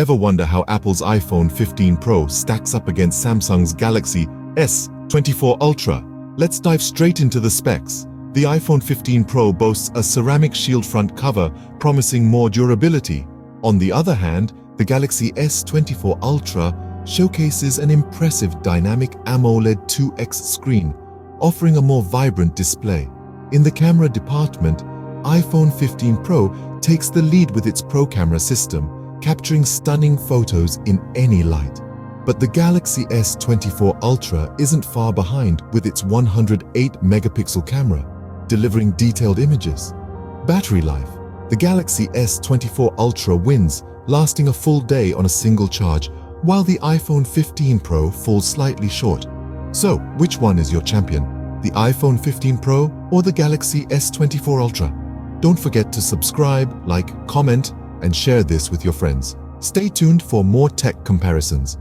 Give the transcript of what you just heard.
Ever wonder how Apple's iPhone 15 Pro stacks up against Samsung's Galaxy S24 Ultra? Let's dive straight into the specs. The iPhone 15 Pro boasts a ceramic shield front cover, promising more durability. On the other hand, the Galaxy S24 Ultra showcases an impressive dynamic AMOLED 2X screen, offering a more vibrant display. In the camera department, iPhone 15 Pro takes the lead with its Pro camera system, capturing stunning photos in any light. But the Galaxy S24 Ultra isn't far behind with its 108-megapixel camera, delivering detailed images. Battery life. The Galaxy S24 Ultra wins, lasting a full day on a single charge, while the iPhone 15 Pro falls slightly short. So, which one is your champion? The iPhone 15 Pro or the Galaxy S24 Ultra? Don't forget to subscribe, like, comment, and share this with your friends. Stay tuned for more tech comparisons.